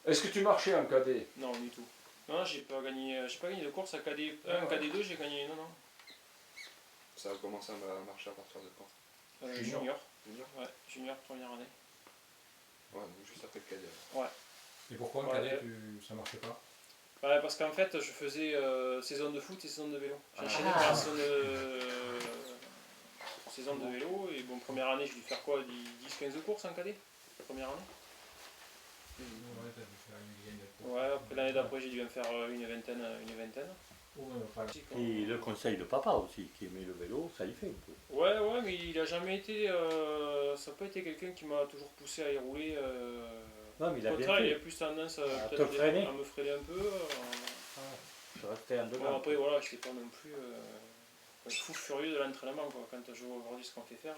Est-ce que tu marchais en cadet? Non, du tout. Non, j'ai pas gagné de course à KD1, KD2, j'ai gagné, non. Ça a commencé à marcher à partir de quand? Junior. Junior? Ouais, junior, première année. Ouais, donc juste après le cadet. Ouais. Et pourquoi le cadet, ça marchait pas? Ouais, parce qu'en fait, je faisais saison de foot et saison de vélo. J'enchaînais Ah. par saison de vélo, et bon, première année, j'ai dû faire quoi, 10-15 courses en cadet, première année. Ouais, t'as dû faire une dizaine de courses. Ouais, après l'année d'après, j'ai dû en faire une vingtaine. Et le conseil de papa aussi, qui aimait le vélo, ça y fait un peu. Ouais, mais il a jamais été. Ça n'a pas été quelqu'un qui m'a toujours poussé à y rouler. Non, mais il a bien il fait. a plus tendance À peut-être te freiner. à me freiner un peu. Je restais en Bon, dedans. après, voilà, je n'étais pas non plus fou furieux de l'entraînement. Quand je vois aujourd'hui ce qu'on fait faire.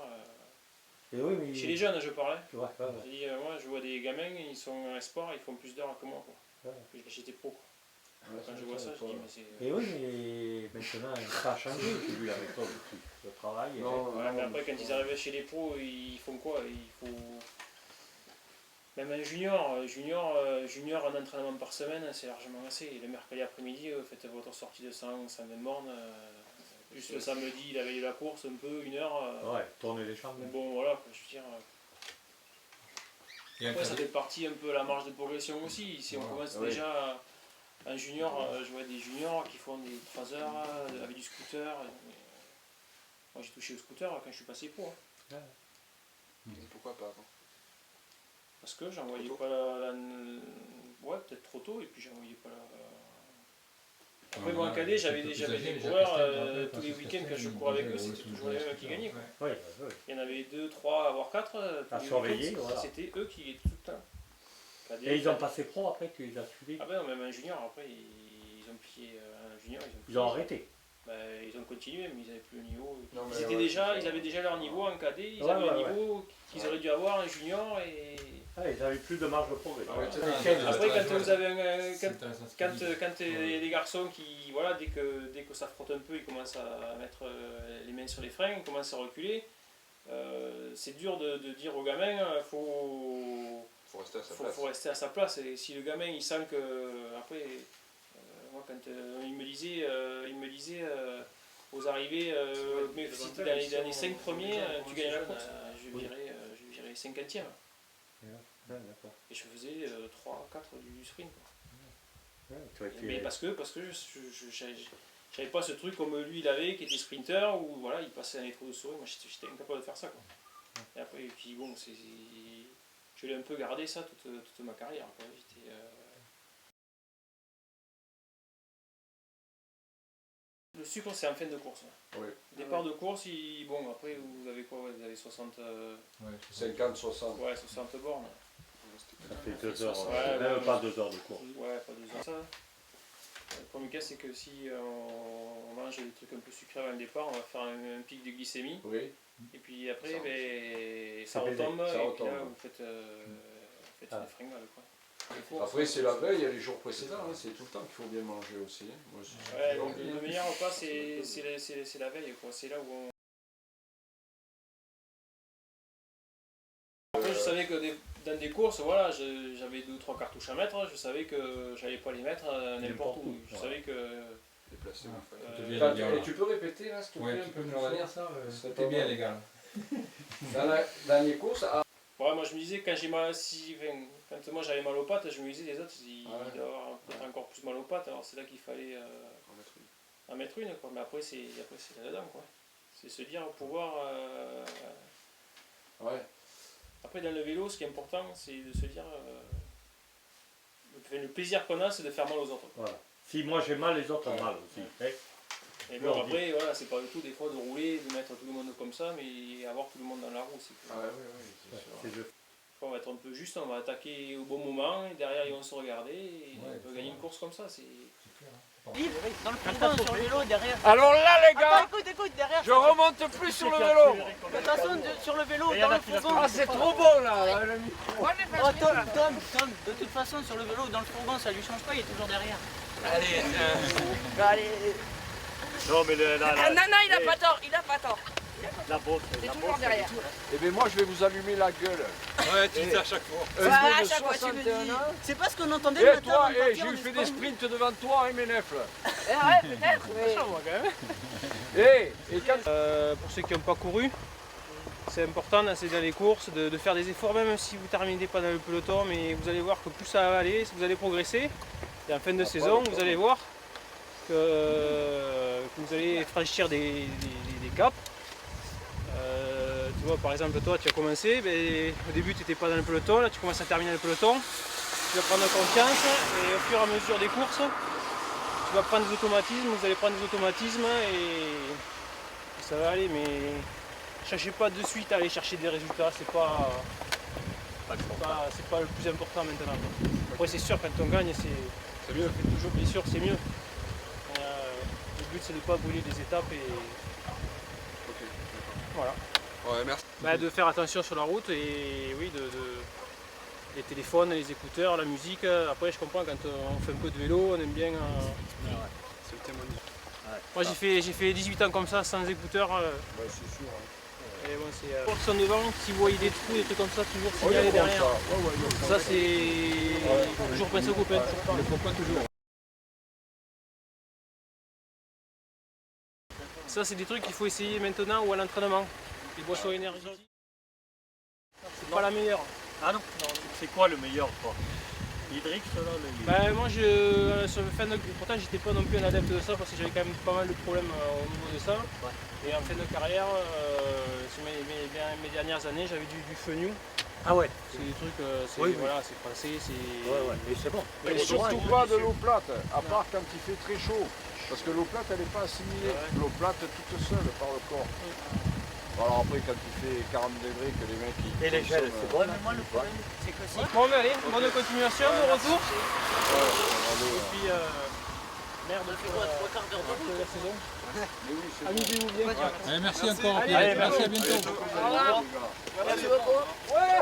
Et oui, mais... Chez les jeunes, je parlais. Ouais, ouais, ouais. J'ai dit, moi, je vois des gamins, ils sont en sport, ils font plus d'heures que moi. Quoi. Ouais. J'étais pro. Quoi. Ouais, Quand je vois ça, je dis, mais c'est. Et oui, mais maintenant, ça a changé, j'ai vu la méthode aussi. Le travail. Non, Ouais, mais après, quand ils arrivent chez les pros, ils font quoi? Il faut. Même un junior, un entraînement par semaine, c'est largement assez. Et le mercredi après-midi, faites votre sortie de 120 bornes. Juste le samedi, la veille de la course, un peu, 1 heure. Ouais, tourner les chambres. Mais bon, voilà, quoi, je veux dire. Après, ça fait partie un peu à la marge de progression aussi. Si on commence déjà un junior, je vois des juniors qui font des 3 heures avec du scooter. Moi, j'ai touché au scooter quand je suis passé pro. Hein. Et pourquoi pas avant? Parce que j'en voyais pas la. Ouais, peut-être trop tôt, et puis j'en voyais pas la. Après, moi en cadet, j'avais des coureurs, tous les week-ends que je courais avec eux, c'était toujours les mêmes qui gagnaient. Quoi. Ouais, ouais. Il y en avait 2, 3, voire 4. À surveiller, voilà. C'était eux qui étaient tout le temps. Cadet, Et ils ont passé pro après, tu les as suivis? Ah ben non, même un junior, après, ils ont pillé un junior. Ils ont arrêté. Ben, ils ont continué, mais ils n'avaient plus le niveau. Non, mais ils avaient déjà leur niveau en cadet, ils avaient le niveau qu'ils auraient dû avoir un junior et. Ah, ils n'avaient plus de marge de progrès. Après, quand vous avez quand il y a des garçons qui, voilà, dès que ça frotte un peu, ils commencent à mettre les mains sur les freins, ils commencent à reculer. C'est dur de dire aux gamins, faut rester à sa place. Et si le gamin il sent que, après, moi quand il me disait aux arrivées, mais si tu es dans les 5 premiers, tu gagnes la course. Je virais 50e. Et je faisais 3-4 du sprint. Mais parce que je n'avais pas ce truc comme lui il avait, qui était sprinter, où voilà, il passait un étau de souris. Moi j'étais incapable de faire ça. Quoi. Et après, puis bon, je l'ai un peu gardé ça toute ma carrière. Quoi. Le sucre, c'est en fin de course. Oui. Départ de course, bon, après, vous avez quoi? Vous avez 60... 50, 60. Ouais, 60 bornes. Ça fait 2 heures, Ouais, même pas 2 heures de course. Ouais, pas 2 heures. Ça, le premier cas, c'est que si on mange des trucs un peu sucrés avant le départ, on va faire un pic de glycémie. Oui. Et puis après, ça C'est retombe, ça et retombe. puis là, vous faites une fringale. Quoi. Après, c'est la veille, il y a les jours précédents, hein, c'est tout le temps qu'il faut bien manger aussi. Hein. Moi, ouais, donc le meilleur repas, c'est la veille. Quoi. C'est là où on... Après, je savais que dans des courses, voilà, j'avais 2 ou 3 cartouches à mettre, je savais que j'allais pas les mettre n'importe où. Je savais que... Déplacé, et tu peux répéter là, s'il te plaît, Ouais, un tu peu peux plus nous fort redire ça? C'est C'était bien, les gars. Dans les courses, ouais, moi je me disais, quand moi j'avais mal aux pattes, je me disais les autres, ils doivent avoir peut-être encore plus mal aux pattes, alors c'est là qu'il fallait en mettre une, quoi. Mais après c'est là-dedans, quoi. C'est se dire, pouvoir... ouais. Après dans le vélo, ce qui est important, c'est de se dire... le plaisir qu'on a, c'est de faire mal aux autres. Voilà. Si moi j'ai mal, les autres ont mal aussi. Et bon, après, voilà, c'est pas du tout des fois de rouler, de mettre tout le monde comme ça, mais avoir tout le monde dans la roue, c'est que... c'est sûr. On va être un peu juste, on va attaquer au bon moment, et derrière ils vont se regarder, et on peut gagner une course comme ça. C'est dans le fourgon, sur le vélo, derrière. Alors là, les gars, Attends, écoute, derrière. je remonte plus sur le vélo. Attention, sur le vélo, dans le fourgon. Ah, c'est trop bon là. Oh, Tom, de toute façon, sur le vélo, dans le fourgon, ça lui change pas, il est toujours derrière. Allez. Allez. Non, mais Non, il a pas tort, La bosse, C'est la toujours bosse, derrière. Eh bien moi je vais vous allumer la gueule. Ouais, tu dis ça à chaque fois. Un Ah, vieux à de chaque fois, tu me 61 dis. ans. C'est pas ce qu'on entendait Et le matin toi, avant de partir j'ai en eu fait des Espagne. sprints devant toi, hein, MNF là. Ouais, peut-être, mais... Moi, quand même. Et quand... Pour ceux qui n'ont pas couru, c'est important dans les courses de faire des efforts, même si vous ne terminez pas dans le peloton, mais vous allez voir que plus ça va aller, vous allez progresser. Et en fin de saison, vous allez voir que vous allez franchir des caps. Tu vois, par exemple, toi, tu as commencé, au début, tu n'étais pas dans le peloton, là, tu commences à terminer le peloton, tu vas prendre confiance, et au fur et à mesure des courses, tu vas prendre des automatismes, vous allez prendre des automatismes, et ça va aller, mais cherchez pas de suite à aller chercher des résultats, c'est pas le plus important maintenant. Après, c'est sûr, quand on gagne, c'est mieux, toujours, bien sûr, c'est mieux. Mais, le but, c'est de ne pas brûler des étapes, et Ok, voilà. d'accord. Ouais, merci. De faire attention sur la route et oui, les téléphones, les écouteurs, la musique. Après, je comprends quand on fait un peu de vélo, on aime bien. C'est le témoignage. Moi, j'ai fait 18 ans comme ça, sans écouteurs. Bah, c'est sûr. Hein. Et bon, c'est pour qui sont devant, si vous voyez des trous, des trucs comme ça, toujours Oh, il y a signaler comme derrière. ça. Ouais, ouais, il y a comme Ça, c'est. Il faut toujours penser aux copains. Il ne faut pas toujours. Ça, c'est des trucs qu'il faut essayer maintenant ou à l'entraînement. Les boissons énergétiques. C'est pas la meilleure. Ah non, c'est quoi le meilleur quoi? L'hydrique, cela Moi, sur le fin de... pourtant, j'étais pas non plus un adepte de ça parce que j'avais quand même pas mal de problèmes au niveau de ça. Et en fin de carrière, sur mes dernières années, j'avais du Fenouil. Ah ouais. C'est des trucs, Oui, oui. voilà, c'est français, c'est... Ouais, mais c'est bon. Et surtout pas de l'eau plate, à part quand il fait très chaud. Parce que l'eau plate, elle n'est pas assimilée. L'eau plate toute seule par le corps. Alors après, quand il fait 40 degrés, que les mecs... Et les gels, c'est bon. Moi, le problème, c'est que si. Bon, mais allez, bonne continuation, bon retour. Ouais, Et puis, merde Ça fait quoi, 3 quarts d'heure de route? la saison. mais oui, c'est Amusez-vous bien. Allez, merci encore. Allez, Pierre. Merci, à bientôt. bon. Allez, Merci beaucoup. Ouais.